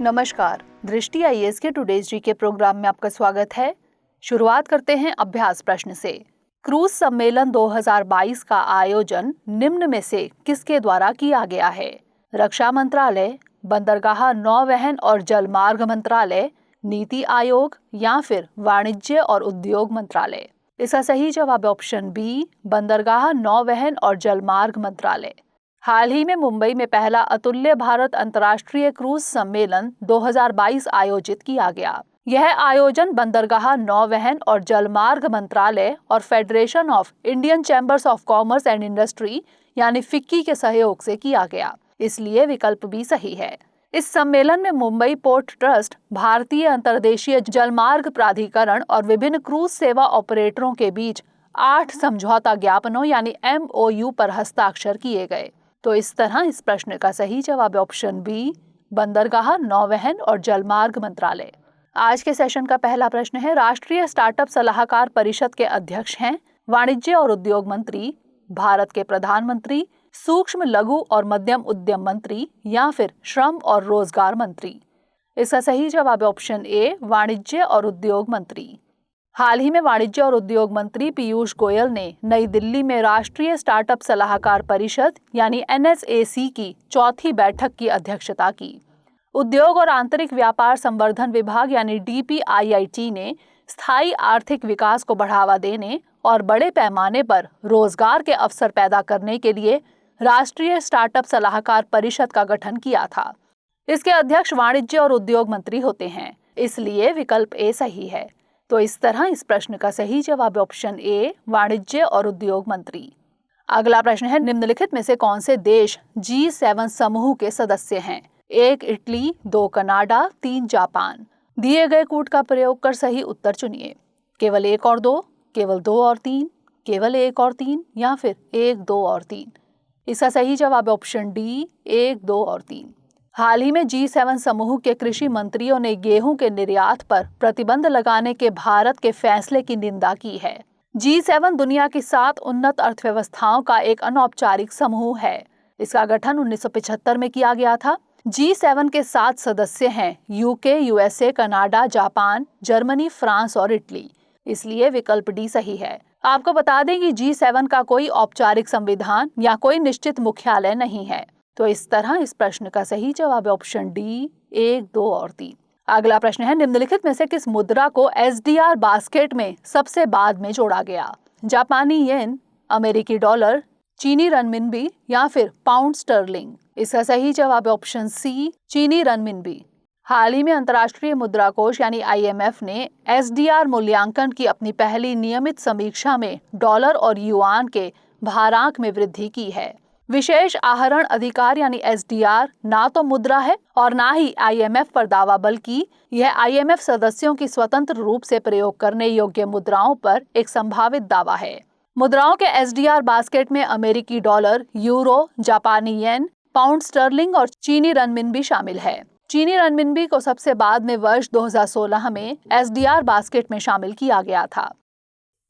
नमस्कार, दृष्टि आईएएस के टुडेज जी के प्रोग्राम में आपका स्वागत है। शुरुआत करते हैं अभ्यास प्रश्न से। क्रूज सम्मेलन 2022 का आयोजन निम्न में से किसके द्वारा किया गया है? रक्षा मंत्रालय, बंदरगाह नौवहन और जलमार्ग मंत्रालय, नीति आयोग या फिर वाणिज्य और उद्योग मंत्रालय। इसका सही जवाब है ऑप्शन बी, बंदरगाह नौवहन और जलमार्ग मंत्रालय। हाल ही में मुंबई में पहला अतुल्य भारत अंतर्राष्ट्रीय क्रूज सम्मेलन 2022 आयोजित किया गया। यह आयोजन बंदरगाह नौवहन और जलमार्ग मंत्रालय और federation of Indian chambers of commerce and industry यानी फिक्की के सहयोग से किया गया, इसलिए विकल्प भी सही है। इस सम्मेलन में मुंबई पोर्ट ट्रस्ट, भारतीय अंतर्देशीय जलमार्ग प्राधिकरण और विभिन्न क्रूज सेवा ऑपरेटरों के बीच 8 समझौता ज्ञापनों यानी MOU पर हस्ताक्षर किए गए। तो इस तरह इस प्रश्न का सही जवाब है ऑप्शन बी, बंदरगाह नौवहन और जलमार्ग मंत्रालय। आज के सेशन का पहला प्रश्न है, राष्ट्रीय स्टार्टअप सलाहकार परिषद के अध्यक्ष हैं वाणिज्य और उद्योग मंत्री, भारत के प्रधानमंत्री, सूक्ष्म लघु और मध्यम उद्यम मंत्री या फिर श्रम और रोजगार मंत्री। इसका सही जवाब है ऑप्शन ए, वाणिज्य और उद्योग मंत्री। हाल ही में वाणिज्य और उद्योग मंत्री पीयूष गोयल ने नई दिल्ली में राष्ट्रीय स्टार्टअप सलाहकार परिषद यानी NSAC की चौथी बैठक की अध्यक्षता की। उद्योग और आंतरिक व्यापार संवर्धन विभाग यानी DPIIT ने स्थायी आर्थिक विकास को बढ़ावा देने और बड़े पैमाने पर रोजगार के अवसर पैदा करने के लिए राष्ट्रीय स्टार्टअप सलाहकार परिषद का गठन किया था। इसके अध्यक्ष वाणिज्य और उद्योग मंत्री होते हैं, इसलिए विकल्प ए सही है। तो इस तरह इस प्रश्न का सही जवाब ऑप्शन ए, वाणिज्य और उद्योग मंत्री। अगला प्रश्न है, निम्नलिखित में से कौन से देश G7 समूह के सदस्य हैं? 1 इटली, 2 कनाडा, 3 जापान। दिए गए कूट का प्रयोग कर सही उत्तर चुनिए। केवल 1 और 2, केवल 2 और 3, केवल 1 और 3 या फिर 1, 2 और 3। इसका सही जवाब ऑप्शन डी, 1, 2 और 3। हाल ही में G7 समूह के कृषि मंत्रियों ने गेहूं के निर्यात पर प्रतिबंध लगाने के भारत के फैसले की निंदा की है। G7 दुनिया की 7 उन्नत अर्थव्यवस्थाओं का एक अनौपचारिक समूह है। इसका गठन 1975 में किया गया था। G7 के 7 सदस्य हैं UK, USA, Canada, Japan, Germany, France और इटली, इसलिए विकल्प डी सही है। आपको बता दें कि G7 का कोई औपचारिक संविधान या कोई निश्चित मुख्यालय नहीं है। तो इस तरह इस प्रश्न का सही जवाब है ऑप्शन डी, 1, 2 और 3। अगला प्रश्न है, निम्नलिखित में से किस मुद्रा को SDR बास्केट में सबसे बाद में जोड़ा गया? जापानी येन, अमेरिकी डॉलर, चीनी रनमिनबी या फिर पाउंड स्टर्लिंग। इसका सही जवाब है ऑप्शन सी, चीनी रनमिनबी। हाल ही में अंतर्राष्ट्रीय मुद्रा कोष यानी IMF ने SDR मूल्यांकन की अपनी पहली नियमित समीक्षा में डॉलर और युआन के भारांक में वृद्धि की है। विशेष आहरण अधिकार यानी SDR ना तो मुद्रा है और ना ही IMF पर दावा, बल्कि यह IMF सदस्यों की स्वतंत्र रूप से प्रयोग करने योग्य मुद्राओं पर एक संभावित दावा है। मुद्राओं के SDR बास्केट में अमेरिकी डॉलर, यूरो, जापानी येन, पाउंड स्टर्लिंग और चीनी रनमिनबी शामिल है। चीनी रनमिनबी को सबसे बाद में वर्ष 2016 में SDR बास्केट में शामिल किया गया था,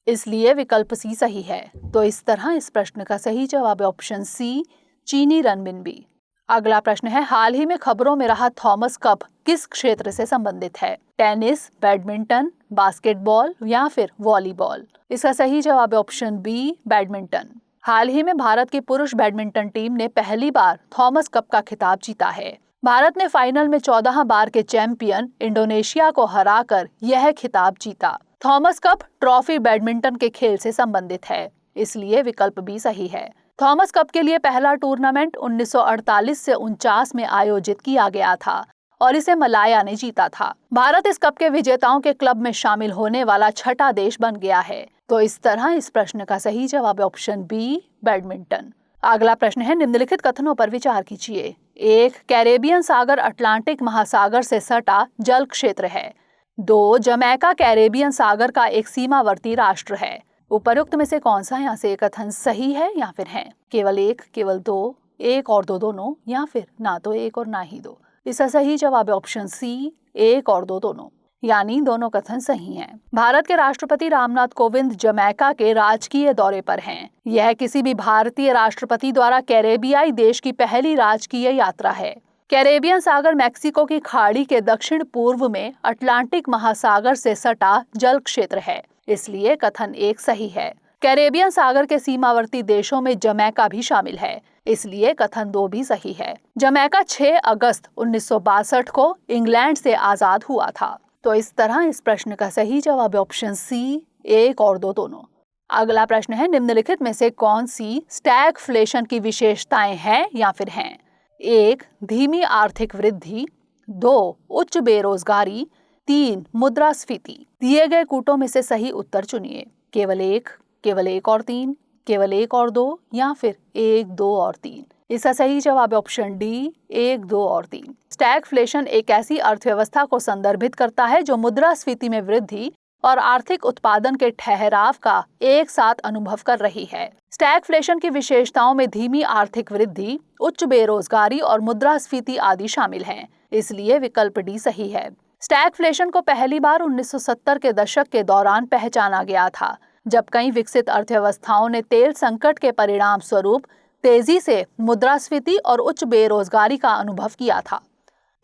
इसलिए विकल्प सी सही है। तो इस तरह इस प्रश्न का सही जवाब है ऑप्शन सी, चीनी रनमिनबी। अगला प्रश्न है, हाल ही में खबरों में रहा थॉमस कप किस क्षेत्र से संबंधित है? टेनिस, बैडमिंटन, बास्केटबॉल या फिर वॉलीबॉल। इसका सही जवाब है ऑप्शन बी, बैडमिंटन। हाल ही में भारत की पुरुष बैडमिंटन टीम ने पहली बार थॉमस कप का खिताब जीता है। भारत ने फाइनल में 14 बार के चैंपियन इंडोनेशिया को हराकर यह खिताब जीता। थॉमस कप ट्रॉफी बैडमिंटन के खेल से संबंधित है, इसलिए विकल्प भी सही है। थॉमस कप के लिए पहला टूर्नामेंट 1948 से 49 में आयोजित किया गया था और इसे मलाया ने जीता था। भारत इस कप के विजेताओं के क्लब में शामिल होने वाला 6ठा देश बन गया है। तो इस तरह इस प्रश्न का सही जवाब है ऑप्शन बी, बैडमिंटन। अगला प्रश्न है, निम्नलिखित कथनों पर विचार कीजिए। 1, कैरेबियन सागर अटलांटिक महासागर से सटा जल क्षेत्र है। 2, जमैका कैरेबियन सागर का एक सीमावर्ती राष्ट्र है। उपरोक्त में से कौन सा यहाँ से कथन सही है या फिर है? केवल 1, केवल 2, 1 और 2 दोनों या फिर ना तो 1 और ना ही 2। इसका सही जवाब है ऑप्शन सी, 1 और 2 दोनों, यानी दोनों कथन सही हैं। भारत के राष्ट्रपति रामनाथ कोविंद जमैका के राजकीय दौरे पर हैं। यह किसी भी भारतीय राष्ट्रपति द्वारा कैरेबियाई देश की पहली राजकीय यात्रा है। कैरेबियन सागर मैक्सिको की खाड़ी के दक्षिण पूर्व में अटलांटिक महासागर से सटा जल क्षेत्र है, इसलिए कथन 1 सही है। कैरेबियन सागर के सीमावर्ती देशों में जमैका भी शामिल है, इसलिए कथन 2 भी सही है। जमैका 6 अगस्त 1962 को इंग्लैंड से आजाद हुआ था। तो इस तरह इस प्रश्न का सही जवाब है ऑप्शन सी, 1 और 2 दोनों। अगला प्रश्न है, निम्नलिखित में से कौन सी स्टैगफ्लेशन की विशेषताएं हैं या फिर हैं? 1 धीमी आर्थिक वृद्धि, 2 उच्च बेरोजगारी, 3 मुद्रास्फीति। दिए गए कूटों में से सही उत्तर चुनिए। केवल 1 और 3, केवल 1 और 2 या फिर 1, 2 और 3। इसका सही जवाब है ऑप्शन डी, 1, 2 और 3। स्टैगफ्लेशन एक ऐसी अर्थव्यवस्था को संदर्भित करता है जो मुद्रास्फीति में वृद्धि और आर्थिक उत्पादन के ठहराव का एक साथ अनुभव कर रही है। स्टैगफ्लेशन की विशेषताओं में धीमी आर्थिक वृद्धि, उच्च बेरोजगारी और मुद्रास्फीति आदि शामिल हैं, इसलिए विकल्प डी सही है। स्टैगफ्लेशन को पहली बार 1970 के दशक के दौरान पहचाना गया था, जब कई विकसित अर्थव्यवस्थाओं ने तेल संकट के परिणाम स्वरूप तेजी से मुद्रास्फीति और उच्च बेरोजगारी का अनुभव किया था।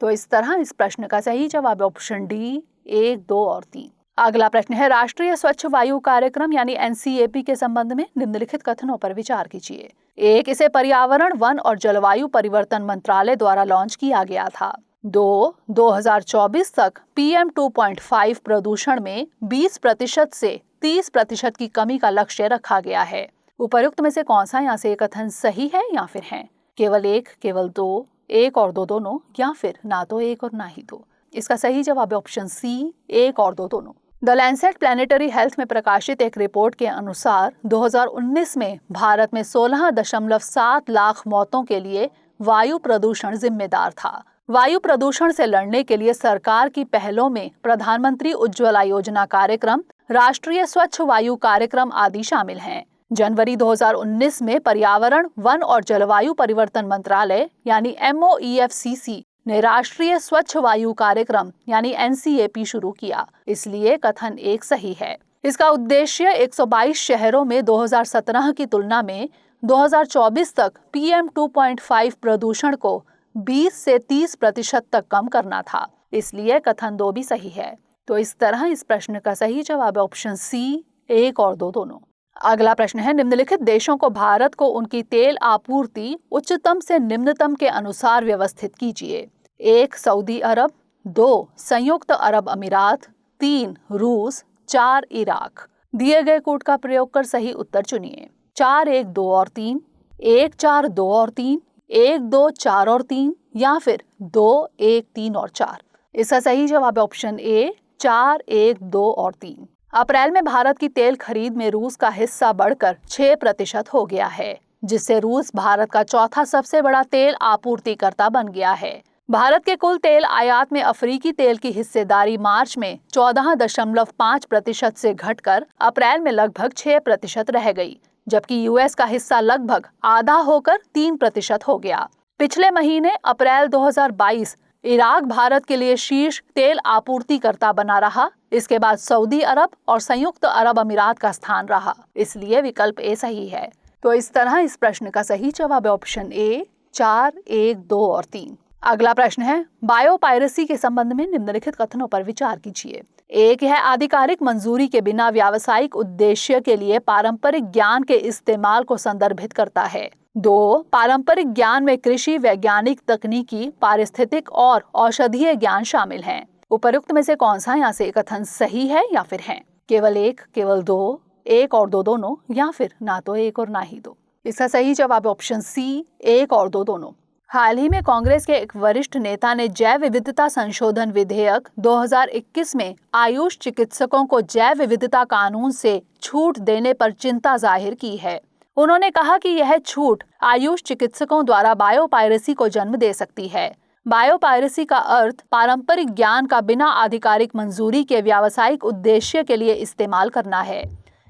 तो इस तरह इस प्रश्न का सही जवाब ऑप्शन डी, 1, 2 और 3। अगला प्रश्न है, राष्ट्रीय स्वच्छ वायु कार्यक्रम यानी एनसीएपी के संबंध में निम्नलिखित कथनों पर विचार कीजिए। 1 इसे पर्यावरण, वन और जलवायु परिवर्तन मंत्रालय द्वारा लॉन्च किया गया था। 2 2024 तक PM 2.5 प्रदूषण में 20% से 30% की कमी का लक्ष्य रखा गया है। उपर्युक्त में से कौन सा यहाँ से कथन सही है या फिर है? केवल 1, केवल 2, 1 और 2 दोनों या फिर ना तो 1 और ना ही 2। इसका सही जवाब है ऑप्शन सी, 1 और 2 दोनों। द लैंसेट प्लैनेटरी हेल्थ में प्रकाशित एक रिपोर्ट के अनुसार 2019 में भारत में 16.7 लाख मौतों के लिए वायु प्रदूषण जिम्मेदार था। वायु प्रदूषण से लड़ने के लिए सरकार की पहलों में प्रधानमंत्री उज्ज्वला योजना कार्यक्रम, राष्ट्रीय स्वच्छ वायु कार्यक्रम आदि शामिल हैं। जनवरी 2019 में पर्यावरण, वन और जलवायु परिवर्तन मंत्रालय यानी MOEFCC ने राष्ट्रीय स्वच्छ वायु कार्यक्रम यानी एनसीएपी शुरू किया, इसलिए कथन 1 सही है। इसका उद्देश्य 122 शहरों में 2017 की तुलना में 2024 तक PM 2.5 प्रदूषण को 20 से 30% तक कम करना था, इसलिए कथन 2 भी सही है। तो इस तरह इस प्रश्न का सही जवाब है ऑप्शन सी, 1 और 2 दोनों। अगला प्रश्न है, निम्नलिखित देशों को भारत को उनकी तेल आपूर्ति उच्चतम से निम्नतम के अनुसार व्यवस्थित कीजिए। 1 सऊदी अरब, 2 संयुक्त अरब अमीरात, 3 रूस, 4 इराक। दिए गए कोड का प्रयोग कर सही उत्तर चुनिए। 4, 1, 2 और 3, 1, 4, 2 और 3, 1, 2, 4 और 3 या फिर 2, 1, 3 और 4। इसका सही जवाब है ऑप्शन ए, 4, 1, 2 और 3। अप्रैल में भारत की तेल खरीद में रूस का हिस्सा बढ़कर 6% हो गया है, जिससे रूस भारत का चौथा सबसे बड़ा तेल आपूर्तिकर्ता बन गया है। भारत के कुल तेल आयात में अफ्रीकी तेल की हिस्सेदारी मार्च में 14.5% से घटकर अप्रैल में लगभग 6% रह गई, जबकि यूएस का हिस्सा लगभग आधा होकर 3% हो गया। पिछले महीने अप्रैल 2022 इराक भारत के लिए शीर्ष तेल आपूर्तिकर्ता बना रहा। इसके बाद सऊदी अरब और संयुक्त अरब अमीरात का स्थान रहा, इसलिए विकल्प ए सही है। तो इस तरह इस प्रश्न का सही जवाब है ऑप्शन ए, 4, 1, 2 और 3। अगला प्रश्न है, बायोपायरेसी के संबंध में निम्नलिखित कथनों पर विचार कीजिए। 1 है आधिकारिक मंजूरी के बिना व्यावसायिक उद्देश्य के लिए पारंपरिक ज्ञान के इस्तेमाल को संदर्भित करता है। 2 पारंपरिक ज्ञान में कृषि, वैज्ञानिक, तकनीकी, पारिस्थितिक और औषधीय ज्ञान शामिल हैं। उपर्युक्त में से कौन सा यहाँ से कथन सही है या फिर है? केवल 1, केवल 2, 1 और 2 दोनों या फिर ना तो 1 और ना ही 2। इसका सही जवाब ऑप्शन सी, 1 और 2 दोनों। हाल ही में कांग्रेस के एक वरिष्ठ नेता ने जैव विविधता संशोधन विधेयक 2021 में आयुष चिकित्सकों को जैव विविधता कानून से छूट देने पर चिंता जाहिर की है। उन्होंने कहा कि यह छूट आयुष चिकित्सकों द्वारा बायोपायरेसी को जन्म दे सकती है। बायोपायरेसी का अर्थ पारंपरिक ज्ञान का बिना आधिकारिक मंजूरी के व्यावसायिक उद्देश्य के लिए इस्तेमाल करना है,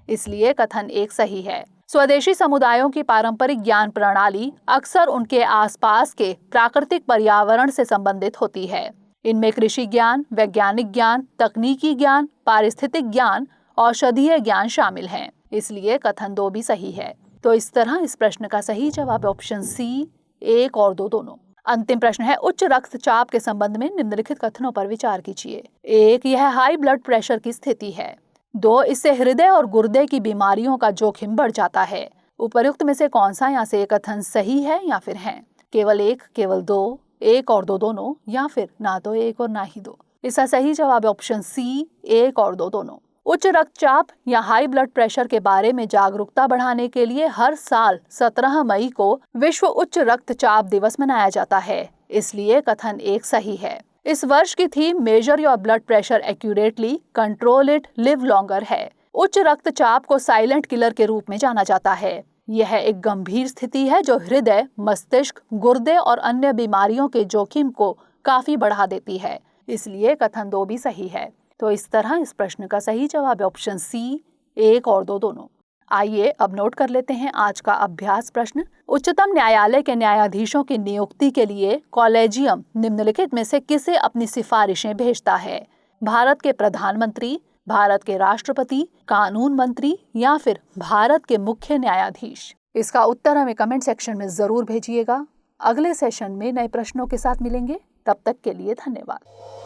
इसलिए कथन 1 सही है। स्वदेशी समुदायों की पारंपरिक ज्ञान प्रणाली अक्सर उनके आसपास के प्राकृतिक पर्यावरण से संबंधित होती है। इनमें कृषि ज्ञान, वैज्ञानिक ज्ञान, तकनीकी ज्ञान, पारिस्थितिक ज्ञान, औषधीय ज्ञान शामिल हैं, इसलिए कथन 2 भी सही है। तो इस तरह इस प्रश्न का सही जवाब ऑप्शन सी, 1 और 2 दोनों। अंतिम प्रश्न है, उच्च रक्तचाप के संबंध में निम्नलिखित कथनों पर विचार कीजिए। 1, यह हाई ब्लड प्रेशर की स्थिति है। 2, इससे हृदय और गुर्दे की बीमारियों का जोखिम बढ़ जाता है। उपर्युक्त में से कौन सा यहाँ से एक कथन सही है या फिर है? केवल 1, केवल 2, 1 और 2 दोनों, या फिर ना तो 1 और ना ही 2? इसका सही जवाब है ऑप्शन सी, 1 और 2 दोनों। उच्च रक्तचाप या हाई ब्लड प्रेशर के बारे में जागरूकता बढ़ाने के लिए हर साल 17 मई को विश्व उच्च रक्तचाप दिवस मनाया जाता है, इसलिए कथन 1 सही है। इस वर्ष की theme major your blood pressure accurately, control it, live longer है। उच्च रक्तचाप को साइलेंट किलर के रूप में जाना जाता है। यह एक गंभीर स्थिति है जो हृदय, मस्तिष्क, गुर्दे और अन्य बीमारियों के जोखिम को काफी बढ़ा देती है, इसलिए कथन 2 भी सही है। तो इस तरह इस प्रश्न का सही जवाब है ऑप्शन सी, 1 और 2 दोनों। आइए अब नोट कर लेते हैं आज का अभ्यास प्रश्न। उच्चतम न्यायालय के न्यायाधीशों की नियुक्ति के लिए कॉलेजियम निम्नलिखित में से किसे अपनी सिफारिशें भेजता है? भारत के प्रधानमंत्री, भारत के राष्ट्रपति, कानून मंत्री या फिर भारत के मुख्य न्यायाधीश? इसका उत्तर हमें कमेंट सेक्शन में जरूर भेजिएगा। अगले सेशन में नए प्रश्नों के साथ मिलेंगे, तब तक के लिए धन्यवाद।